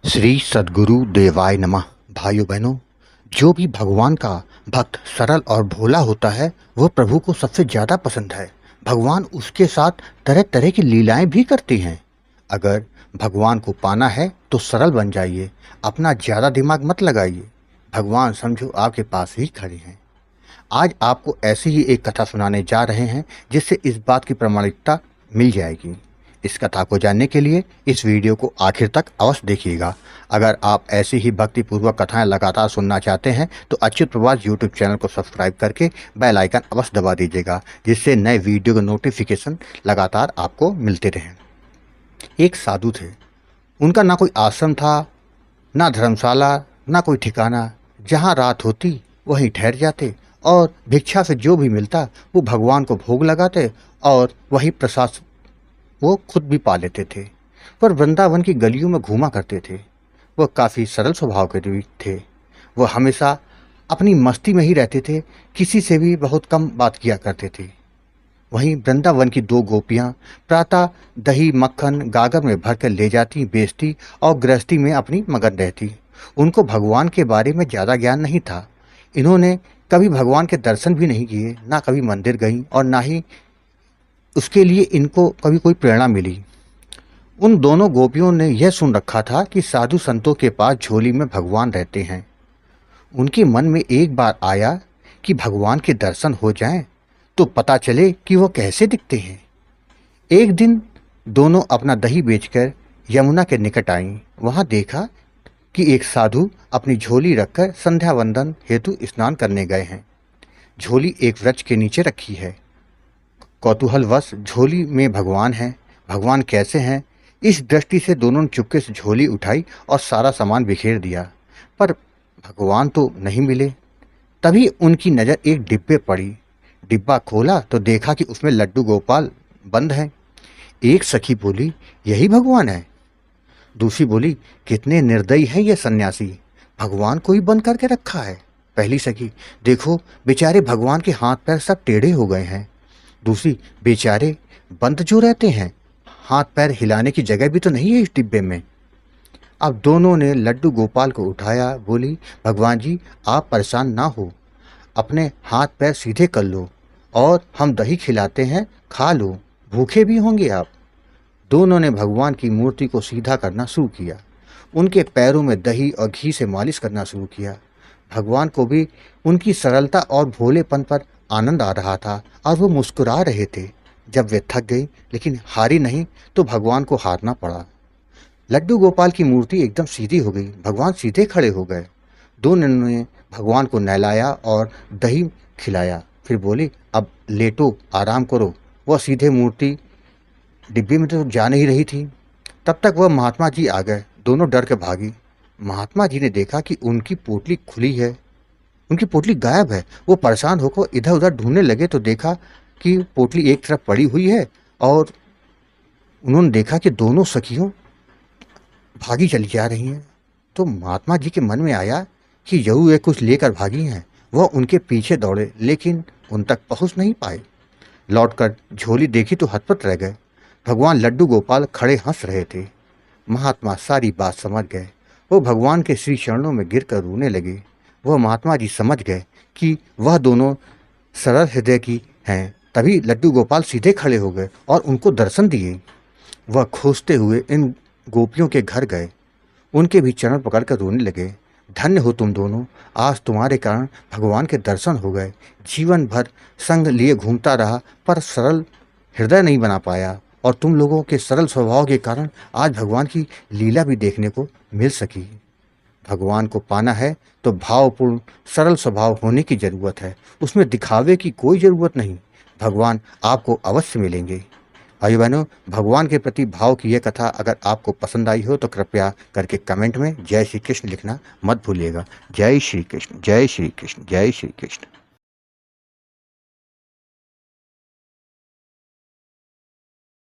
श्री सद्गुरु देवाय नमः। भाइयों बहनों, जो भी भगवान का भक्त सरल और भोला होता है वह प्रभु को सबसे ज़्यादा पसंद है। भगवान उसके साथ तरह तरह की लीलाएं भी करती हैं। अगर भगवान को पाना है तो सरल बन जाइए, अपना ज़्यादा दिमाग मत लगाइए। भगवान समझो आपके पास ही खड़े हैं। आज आपको ऐसी ही एक कथा सुनाने जा रहे हैं जिससे इस बात की प्रामाणिकता मिल जाएगी। इस कथा को जानने के लिए इस वीडियो को आखिर तक अवश्य देखिएगा। अगर आप ऐसी ही भक्तिपूर्वक कथाएं लगातार सुनना चाहते हैं तो अच्युत प्रवास यूट्यूब चैनल को सब्सक्राइब करके बेल आइकन अवश्य दबा दीजिएगा, जिससे नए वीडियो के नोटिफिकेशन लगातार आपको मिलते रहें। एक साधु थे। उनका ना कोई आश्रम था, ना धर्मशाला, ना कोई ठिकाना। जहाँ रात होती वहीं ठहर जाते और भिक्षा से जो भी मिलता वो भगवान को भोग लगाते और वही प्रसाद वो खुद भी पा लेते थे। पर वृंदावन की गलियों में घूमा करते थे। वह काफ़ी सरल स्वभाव के भी थे। वह हमेशा अपनी मस्ती में ही रहते थे, किसी से भी बहुत कम बात किया करते थे। वहीं वृंदावन की दो गोपियां प्रातः दही मक्खन गागर में भरकर ले जाती, बेचती और गृहस्थी में अपनी मगन रहती। उनको भगवान के बारे में ज़्यादा ज्ञान नहीं था। इन्होंने कभी भगवान के दर्शन भी नहीं किए, ना कभी मंदिर गईं और ना ही उसके लिए इनको कभी कोई प्रेरणा मिली। उन दोनों गोपियों ने यह सुन रखा था कि साधु संतों के पास झोली में भगवान रहते हैं। उनके मन में एक बार आया कि भगवान के दर्शन हो जाएं तो पता चले कि वो कैसे दिखते हैं। एक दिन दोनों अपना दही बेचकर यमुना के निकट आईं। वहां देखा कि एक साधु अपनी झोली रखकर संध्या वंदन हेतु स्नान करने गए हैं। झोली एक वृक्ष के नीचे रखी है। कौतूहलवश झोली में भगवान हैं। भगवान कैसे हैं, इस दृष्टि से दोनों ने चुपके से झोली उठाई और सारा सामान बिखेर दिया, पर भगवान तो नहीं मिले। तभी उनकी नज़र एक डिब्बे पड़ी। डिब्बा खोला तो देखा कि उसमें लड्डू गोपाल बंद हैं। एक सखी बोली, यही भगवान है। दूसरी बोली, कितने निर्दयी हैं ये सन्यासी, भगवान को ही बंद करके रखा है। पहली सखी, देखो बेचारे भगवान के हाथ पैर सब टेढ़े हो गए हैं। दूसरी, बेचारे बंद जो रहते हैं, हाथ पैर हिलाने की जगह भी तो नहीं है इस डिब्बे में। अब दोनों ने लड्डू गोपाल को उठाया। बोली, भगवान जी आप परेशान ना हो, अपने हाथ पैर सीधे कर लो और हम दही खिलाते हैं, खा लो, भूखे भी होंगे आप। दोनों ने भगवान की मूर्ति को सीधा करना शुरू किया। उनके पैरों में दही और घी से मालिश करना शुरू किया। भगवान को भी उनकी सरलता और भोलेपन पर आनंद आ रहा था और वो मुस्कुरा रहे थे। जब वे थक गई लेकिन हारी नहीं तो भगवान को हारना पड़ा। लड्डू गोपाल की मूर्ति एकदम सीधी हो गई। भगवान सीधे खड़े हो गए। दोनों ने भगवान को नहलाया और दही खिलाया। फिर बोली, अब लेटो, आराम करो। वह सीधे मूर्ति डिब्बे में तो जा नहीं रही थी। तब तक वह महात्मा जी आ गए। दोनों डर के भागी। महात्मा जी ने देखा कि उनकी पोटली खुली है, उनकी पोटली गायब है। वो परेशान होकर इधर उधर ढूंढने लगे तो देखा कि पोटली एक तरफ पड़ी हुई है और उन्होंने देखा कि दोनों सखियों भागी चली जा रही हैं। तो महात्मा जी के मन में आया कि जरूर ये कुछ लेकर भागी हैं। वह उनके पीछे दौड़े लेकिन उन तक पहुंच नहीं पाए। लौटकर झोली देखी तो हतपत रह गए। भगवान लड्डू गोपाल खड़े हंस रहे थे। महात्मा सारी बात समझ गए। वो भगवान के श्री चरणों में गिरकर रोने लगे। वह महात्मा जी समझ गए कि वह दोनों सरल हृदय की हैं। तभी लड्डू गोपाल सीधे खड़े हो गए और उनको दर्शन दिए। वह खोजते हुए इन गोपियों के घर गए, उनके भी चरण पकड़कर रोने लगे। धन्य हो तुम दोनों, आज तुम्हारे कारण भगवान के दर्शन हो गए। जीवन भर संग लिए घूमता रहा पर सरल हृदय नहीं बना पाया और तुम लोगों के सरल स्वभाव के कारण आज भगवान की लीला भी देखने को मिल सकी। भगवान को पाना है तो भावपूर्ण सरल स्वभाव होने की ज़रूरत है, उसमें दिखावे की कोई ज़रूरत नहीं। भगवान आपको अवश्य मिलेंगे। भाई बहनों, भगवान के प्रति भाव की यह कथा अगर आपको पसंद आई हो तो कृपया करके कमेंट में जय श्री कृष्ण लिखना मत भूलिएगा। जय श्री कृष्ण, जय श्री कृष्ण, जय श्री कृष्ण।